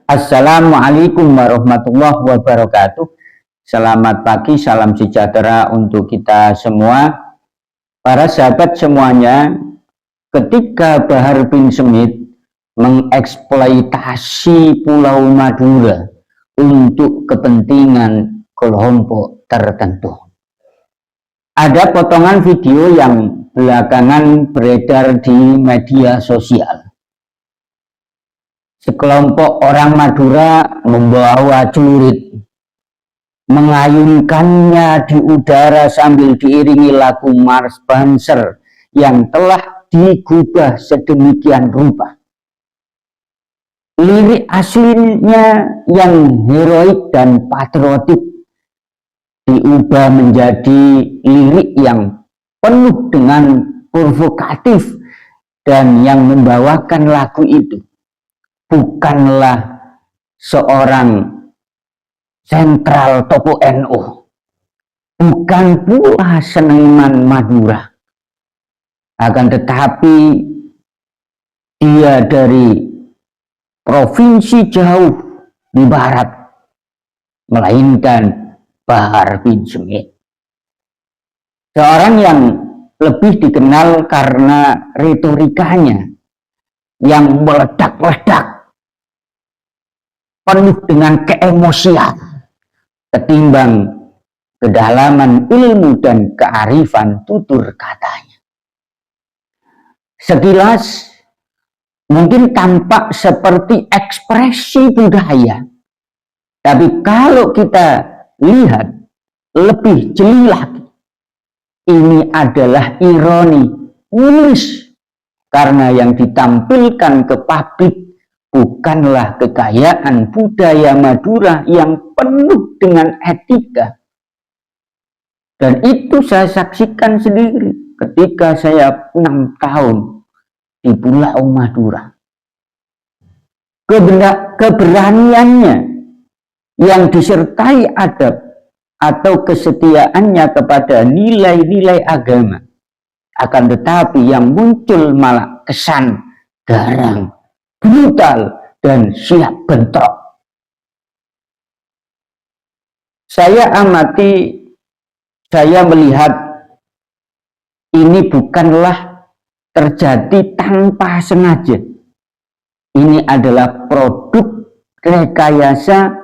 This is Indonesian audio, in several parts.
Assalamualaikum warahmatullahi wabarakatuh. Selamat pagi, salam sejahtera untuk kita semua. Para sahabat semuanya, ketika Bahar bin Smith mengeksploitasi Pulau Madura untuk kepentingan kelompok tertentu, ada potongan video yang belakangan beredar di media sosial. Sekelompok orang Madura membawa celurit, mengayunkannya di udara sambil diiringi lagu Mars Banser yang telah digubah sedemikian rupa. Lirik aslinya yang heroik dan patriotik diubah menjadi lirik yang penuh dengan provokatif, dan yang membawakan lagu itu bukanlah seorang sentral tokoh NU, bukan pula seniman Madura, akan tetapi dia dari provinsi jauh di barat, melainkan Bahar bin Smith, seorang yang lebih dikenal karena retorikanya yang meledak-ledak, penuh dengan keemosian, ketimbang kedalaman ilmu dan kearifan tutur katanya. Sekilas mungkin tampak seperti ekspresi budaya, tapi kalau kita lihat lebih jeli lagi, ini adalah ironi nulis, karena yang ditampilkan ke publik bukanlah kekayaan budaya Madura yang penuh dengan etika. Dan itu saya saksikan sendiri ketika saya 6 tahun di Pulau Madura. Keberaniannya yang disertai adab atau kesetiaannya kepada nilai-nilai agama, akan tetapi yang muncul malah kesan garang, brutal, dan siap bentrok. Saya melihat ini bukanlah terjadi tanpa sengaja. Ini adalah produk rekayasa,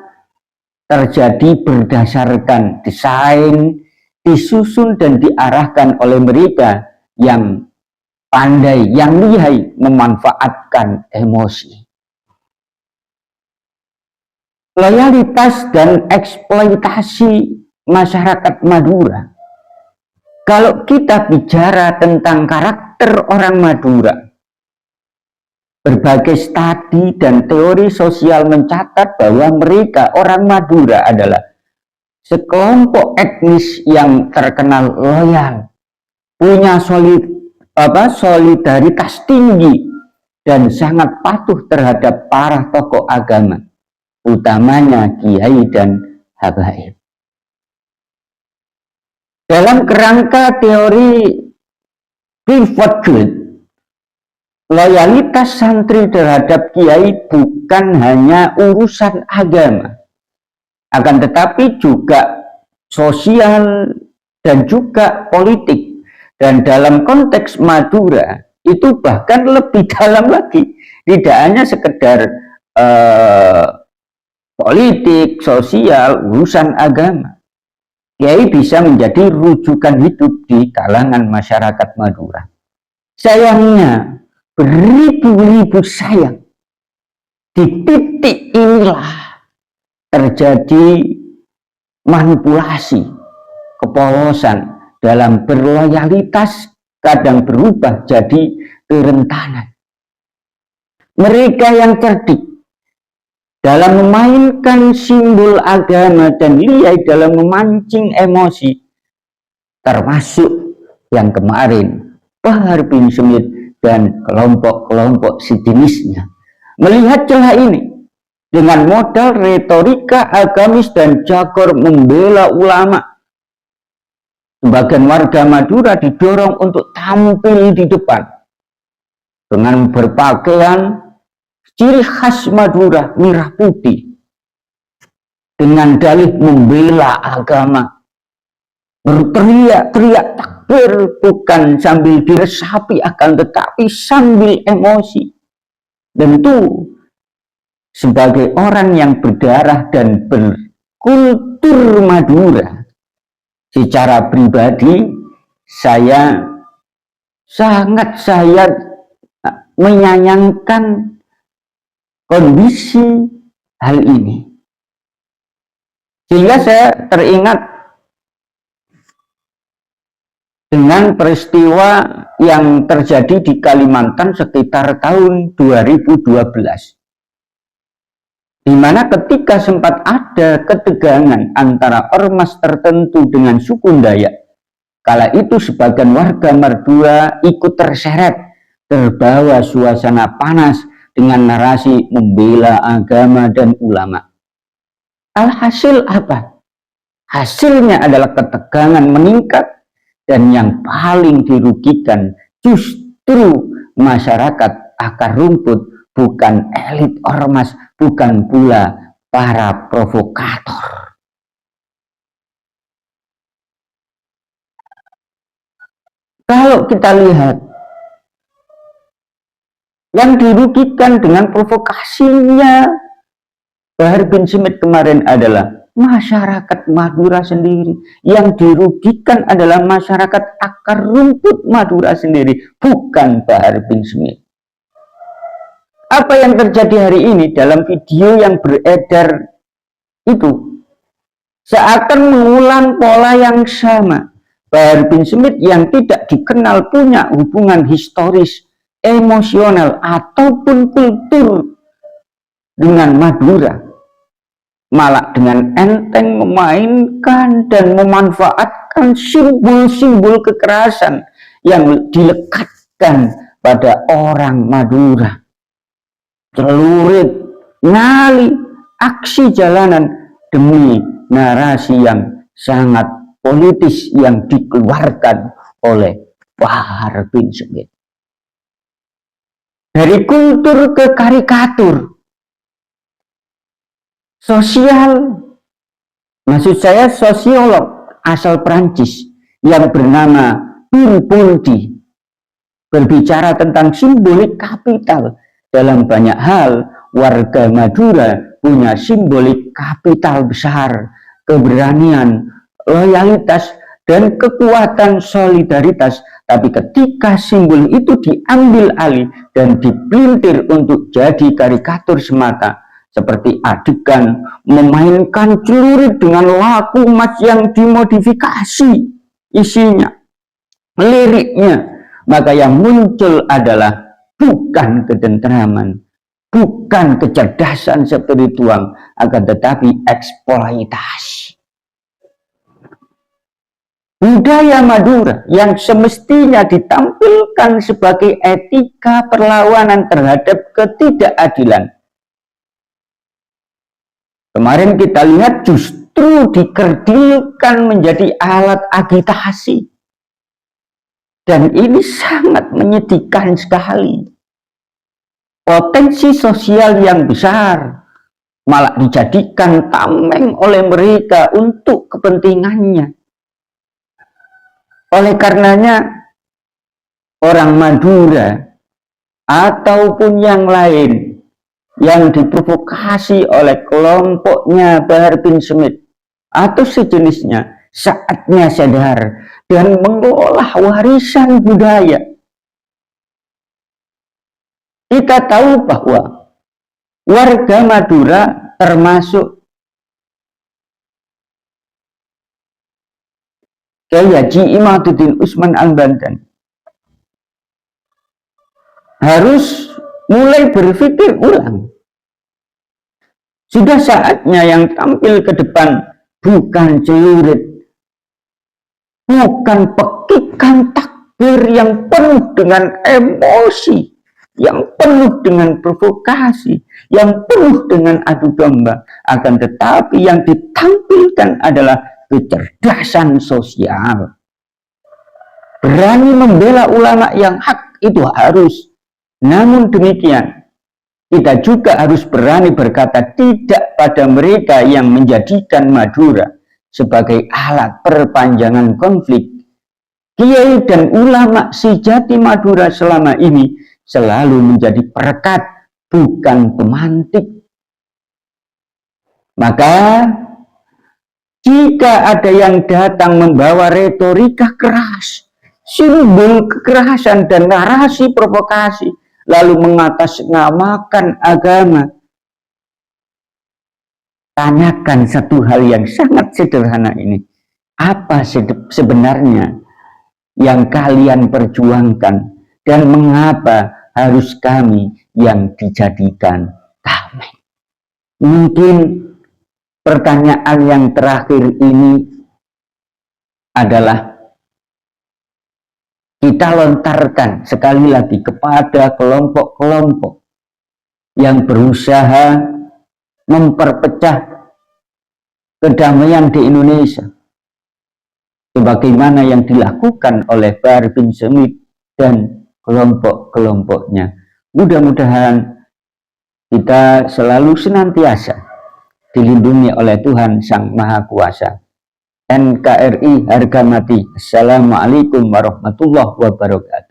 terjadi berdasarkan desain, disusun dan diarahkan oleh mereka yang pandai, yang lihai memanfaatkan emosi. Loyalitas dan eksploitasi masyarakat Madura. Kalau kita bicara tentang karakter orang Madura, berbagai studi dan teori sosial mencatat bahwa mereka, orang Madura, adalah sekelompok etnis yang terkenal loyal, punya solidaritas tinggi, dan sangat patuh terhadap para tokoh agama, utamanya kiai dan habaib. Dalam kerangka teori Clifford Geertz, loyalitas santri terhadap kiai bukan hanya urusan agama, akan tetapi juga sosial dan juga politik. Dan dalam konteks Madura itu bahkan lebih dalam lagi, tidak hanya sekedar politik, sosial, urusan agama. Kiai bisa menjadi rujukan hidup di kalangan masyarakat Madura. Sayangnya, beribu-ribu sayang, di titik inilah terjadi manipulasi, kepolosan dalam berloyalitas, kadang berubah jadi kerentanan. Mereka yang cerdik dalam memainkan simbol agama dan lihai dalam memancing emosi, termasuk yang kemarin Bahar bin Smith dan kelompok-kelompok sejenisnya, melihat celah ini dengan modal retorika agamis dan jagor membela ulama. Sebagian warga Madura didorong untuk tampil di depan dengan berpakaian ciri khas Madura merah putih, dengan dalih membela agama, berteriak-teriak takbir bukan sambil diresapi akan tetapi sambil emosi. Tentu sebagai orang yang berdarah dan berkultur Madura, secara pribadi saya menyayangkan kondisi hal ini. Sehingga saya teringat dengan peristiwa yang terjadi di Kalimantan sekitar tahun 2012. Di mana ketika sempat ada ketegangan antara ormas tertentu dengan suku Dayak, kala itu sebagian warga Madura ikut terseret, terbawa suasana panas dengan narasi membela agama dan ulama. Alhasil apa? Hasilnya adalah ketegangan meningkat dan yang paling dirugikan justru masyarakat akar rumput, bukan elit ormas, bukan pula para provokator. Kalau kita lihat, yang dirugikan dengan provokasinya Bahar bin Smith kemarin adalah masyarakat Madura sendiri. Yang dirugikan adalah masyarakat akar rumput Madura sendiri, bukan Bahar bin Smith. Apa yang terjadi hari ini dalam video yang beredar itu seakan mengulang pola yang sama. Bahar bin Smith yang tidak dikenal punya hubungan historis, emosional, ataupun kultur dengan Madura, malah dengan enteng memainkan dan memanfaatkan simbol-simbol kekerasan yang dilekatkan pada orang Madura. Celurit, nyali, aksi jalanan demi narasi yang sangat politis yang dikeluarkan oleh Bahar bin Smith. Dari kultur ke karikatur, sosial, maksud saya sosiolog asal Prancis yang bernama Pierre berbicara tentang simbolik kapital. Dalam banyak hal, warga Madura punya simbolik kapital besar, keberanian, loyalitas, dan kekuatan solidaritas. Tapi ketika simbol itu diambil alih dan dipelintir untuk jadi karikatur semata, seperti adegan memainkan celurit dengan laku emas yang dimodifikasi isinya, liriknya, maka yang muncul adalah bukan ketentraman, bukan kecerdasan spiritual, akan tetapi eksploitasi. Budaya Madura yang semestinya ditampilkan sebagai etika perlawanan terhadap ketidakadilan, kemarin kita lihat justru dikerdilkan menjadi alat agitasi. Dan ini sangat menyedihkan sekali. Potensi sosial yang besar malah dijadikan tameng oleh mereka untuk kepentingannya. Oleh karenanya, orang Madura ataupun yang lain yang diprovokasi oleh kelompoknya Bahar bin Smith atau sejenisnya, saatnya sadar dan mengelola warisan budaya. Kita tahu bahwa warga Madura termasuk Kyai Haji Imaduddin Usman Al-Bantan harus mulai berpikir ulang. Sudah saatnya yang tampil ke depan bukan celurit, bukan pekikan takbir yang penuh dengan emosi, yang penuh dengan provokasi, yang penuh dengan adu domba. Akan tetapi yang ditampilkan adalah kecerdasan sosial. Berani membela ulama yang hak itu harus. Namun demikian, kita juga harus berani berkata tidak pada mereka yang menjadikan Madura sebagai alat perpanjangan konflik. Kiai dan ulama sejati Madura selama ini selalu menjadi perekat, bukan pemantik. Maka jika ada yang datang membawa retorika keras, simbol kekerasan dan narasi provokasi, lalu mengatasnamakan agama, tanyakan satu hal yang sangat sederhana ini. Apa sebenarnya yang kalian perjuangkan dan mengapa harus kami yang dijadikan tameng? Mungkin pertanyaan yang terakhir ini adalah kita lontarkan sekali lagi kepada kelompok-kelompok yang berusaha memperpecah kedamaian di Indonesia, sebagaimana yang dilakukan oleh Bahar bin Smith dan kelompok-kelompoknya. Mudah-mudahan kita selalu senantiasa dilindungi oleh Tuhan Sang Maha Kuasa. NKRI harga mati. Assalamualaikum warahmatullahi wabarakatuh.